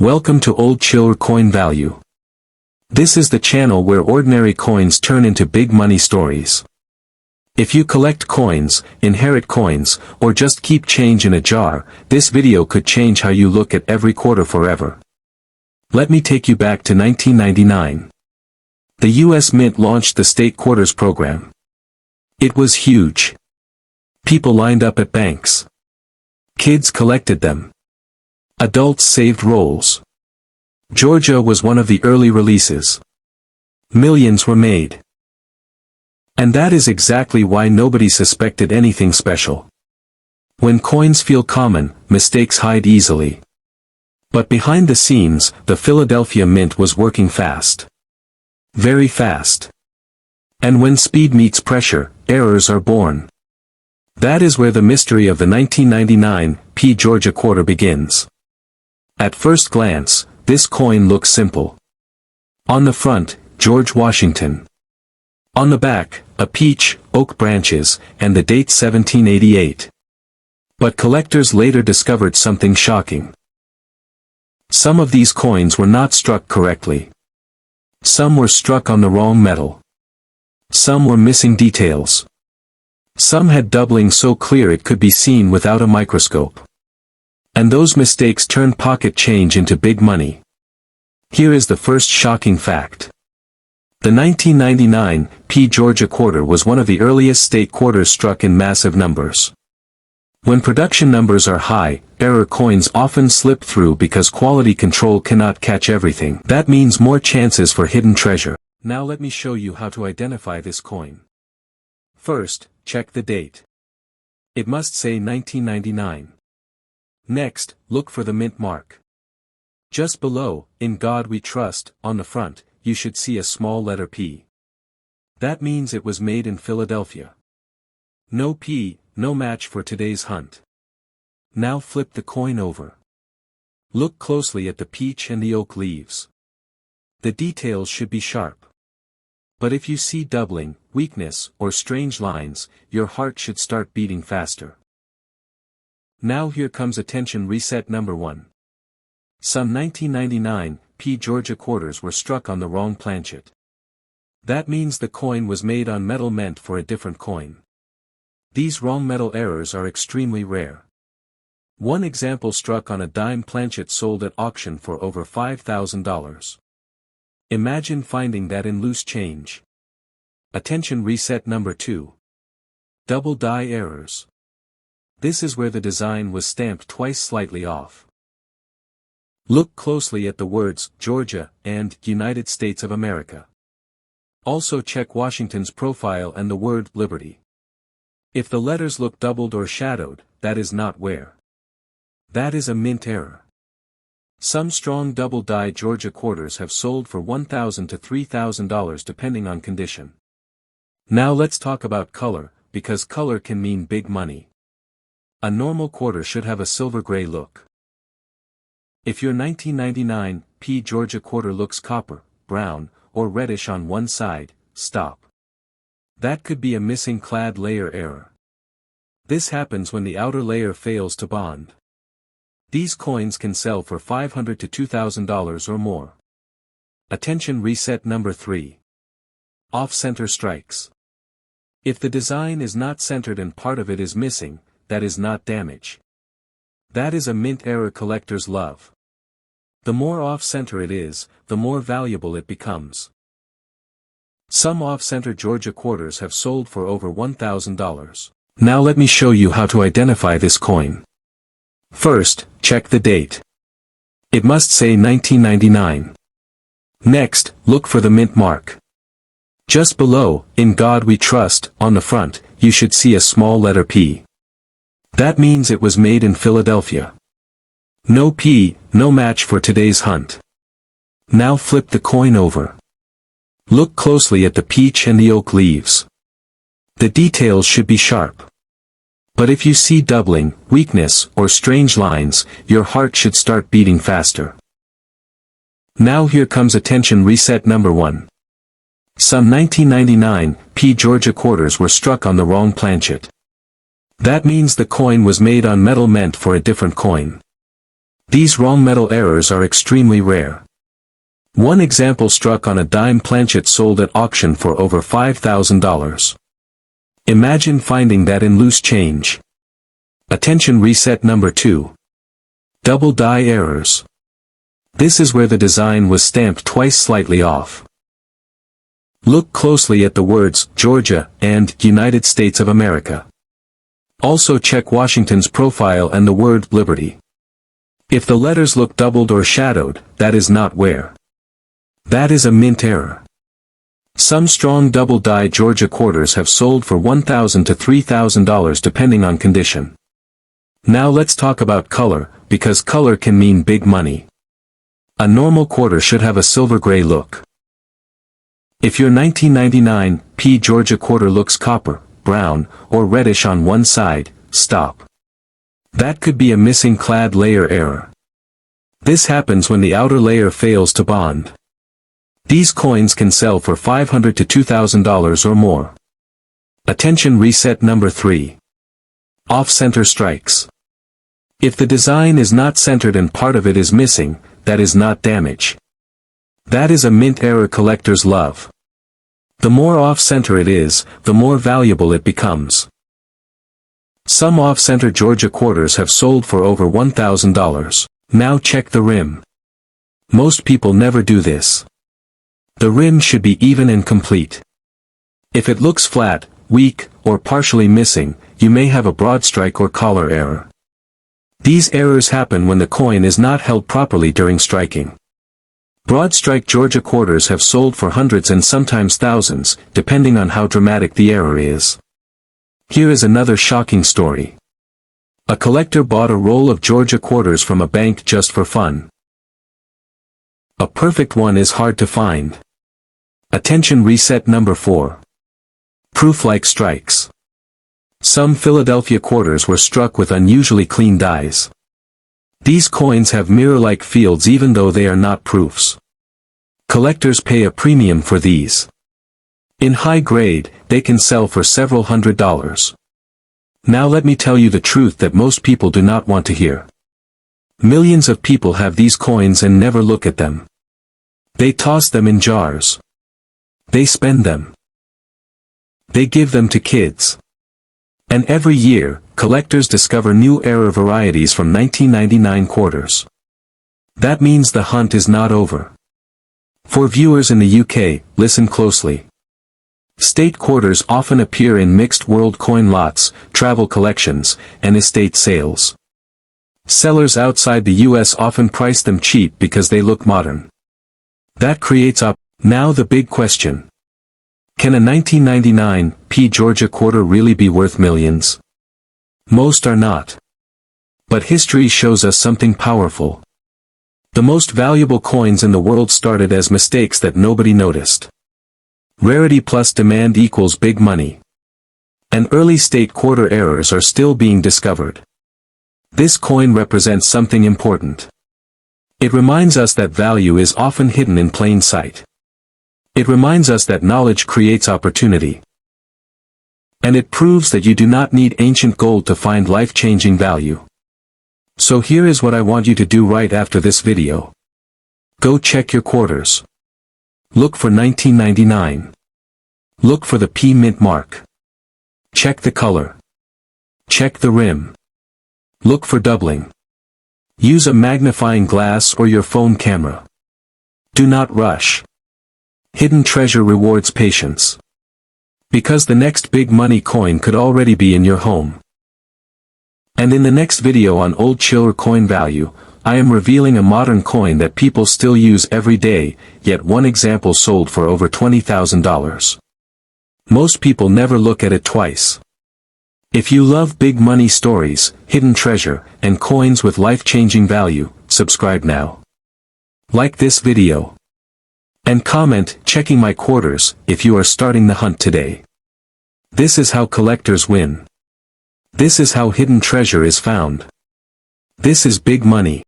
Welcome to Old Chiller Coin Value. This is the channel where ordinary coins turn into big money stories. If you collect coins, inherit coins, or just keep change in a jar, this video could change how you look at every quarter forever. Let me take you back to 1999. The U.S. Mint launched the State Quarters program. It was huge. People lined up at banks. Kids collected them. Adults saved rolls. Georgia was one of the early releases. Millions were made. And that is exactly why nobody suspected anything special. When coins feel common, mistakes hide easily. But behind the scenes, the Philadelphia Mint was working fast. Very fast. And when speed meets pressure, errors are born. That is where the mystery of the 1999 Georgia quarter begins. At first glance, this coin looks simple. On the front, George Washington. On the back, a peach, oak branches, and the date 1788. But collectors later discovered something shocking. Some of these coins were not struck correctly. Some were struck on the wrong metal. Some were missing details. Some had doubling so clear it could be seen without a microscope. And those mistakes turned pocket change into big money. Here is the first shocking fact. The 1999 Georgia quarter was one of the earliest state quarters struck in massive numbers. When production numbers are high, error coins often slip through because quality control cannot catch everything. That means more chances for hidden treasure. Now let me show you how to identify this coin. First, check the date. It must say 1999. Next, look for the mint mark. Just below, "In God We Trust," on the front, you should see a small letter P. That means it was made in Philadelphia. No P, no match for today's hunt. Now flip the coin over. Look closely at the peach and the oak leaves. The details should be sharp. But if you see doubling, weakness, or strange lines, your heart should start beating faster. Now here comes attention reset number 1. Some 1999 Georgia quarters were struck on the wrong planchet. That means the coin was made on metal meant for a different coin. These wrong metal errors are extremely rare. One example struck on a dime planchet sold at auction for over $5,000. Imagine finding that in loose change. Attention reset number 2. Double die errors. This is where the design was stamped twice slightly off. Look closely at the words Georgia and United States of America. Also check Washington's profile and the word Liberty. If the letters look doubled or shadowed, that is not wear. That is a mint error. Some strong double die Georgia quarters have sold for $1,000 to $3,000 depending on condition. Now let's talk about color, because color can mean big money. A normal quarter should have a silver gray look. If your 1999 Georgia quarter looks copper, brown, or reddish on one side, stop. That could be a missing clad layer error. This happens when the outer layer fails to bond. These coins can sell for $500 to $2,000 or more. Attention reset number 3. Off-center strikes. If the design is not centered and part of it is missing, that is not damage. That is a mint error collectors love. The more off-center it is, the more valuable it becomes. Some off-center Georgia quarters have sold for over $1,000. Now let me show you how to identify this coin. First, check the date. It must say 1999. Next, look for the mint mark. Just below, "In God We Trust," on the front, you should see a small letter P. That means it was made in Philadelphia. No P, no match for today's hunt. Now flip the coin over. Look closely at the peach and the oak leaves. The details should be sharp. But if you see doubling, weakness, or strange lines, your heart should start beating faster. Now here comes attention reset number 1. Some 1999 Georgia quarters were struck on the wrong planchet. That means the coin was made on metal meant for a different coin. These wrong metal errors are extremely rare. One example struck on a dime planchet sold at auction for over $5,000. Imagine finding that in loose change. Attention, reset number 2. Double die errors. This is where the design was stamped twice slightly off. Look closely at the words Georgia and United States of America. Also check Washington's profile and the word Liberty. If the letters look doubled or shadowed, that is not wear. That is a mint error. Some strong double-die Georgia quarters have sold for $1,000 to $3,000 depending on condition. Now let's talk about color, because color can mean big money. A normal quarter should have a silver gray look. If your 1999 P Georgia quarter looks copper, brown, or reddish on one side, stop. That could be a missing clad layer error. This happens when the outer layer fails to bond. These coins can sell for $500 to $2,000 or more. Attention, reset number 3. Off-center strikes. If the design is not centered and part of it is missing, that is not damage. That is a mint error collectors love. The more off-center it is, the more valuable it becomes. Some off-center Georgia quarters have sold for over $1,000. Now check the rim. Most people never do this. The rim should be even and complete. If it looks flat, weak, or partially missing, you may have a broad strike or collar error. These errors happen when the coin is not held properly during striking. Broad strike Georgia quarters have sold for hundreds and sometimes thousands, depending on how dramatic the error is. Here is another shocking story. A collector bought a roll of Georgia quarters from a bank just for fun. A perfect one is hard to find. Attention, reset number 4. Proof-like strikes. Some Philadelphia quarters were struck with unusually clean dies. These coins have mirror-like fields even though they are not proofs. Collectors pay a premium for these. In high grade, they can sell for several $100s. Now let me tell you the truth that most people do not want to hear. Millions of people have these coins and never look at them. They toss them in jars. They spend them. They give them to kids. And every year, collectors discover new error varieties from 1999 quarters. That means the hunt is not over. For viewers in the UK, listen closely. State quarters often appear in mixed world coin lots, travel collections, and estate sales. Sellers outside the US often price them cheap because they look modern. That creates now the big question. Can a 1999 P Georgia quarter really be worth millions? Most are not. But history shows us something powerful. The most valuable coins in the world started as mistakes that nobody noticed. Rarity plus demand equals big money. And early state quarter errors are still being discovered. This coin represents something important. It reminds us that value is often hidden in plain sight. It reminds us that knowledge creates opportunity. And it proves that you do not need ancient gold to find life-changing value. So here is what I want you to do right after this video. Go check your quarters. Look for 1999. Look for the P mint mark. Check the color. Check the rim. Look for doubling. Use a magnifying glass or your phone camera. Do not rush. Hidden treasure rewards patience. Because the next big money coin could already be in your home. And in the next video on old chiller coin value, I am revealing a modern coin that people still use every day, yet one example sold for over $20,000. Most people never look at it twice. If you love big money stories, hidden treasure, and coins with life-changing value, subscribe now. Like this video. And comment, checking my quarters, if you are starting the hunt today. This is how collectors win. This is how hidden treasure is found. This is big money.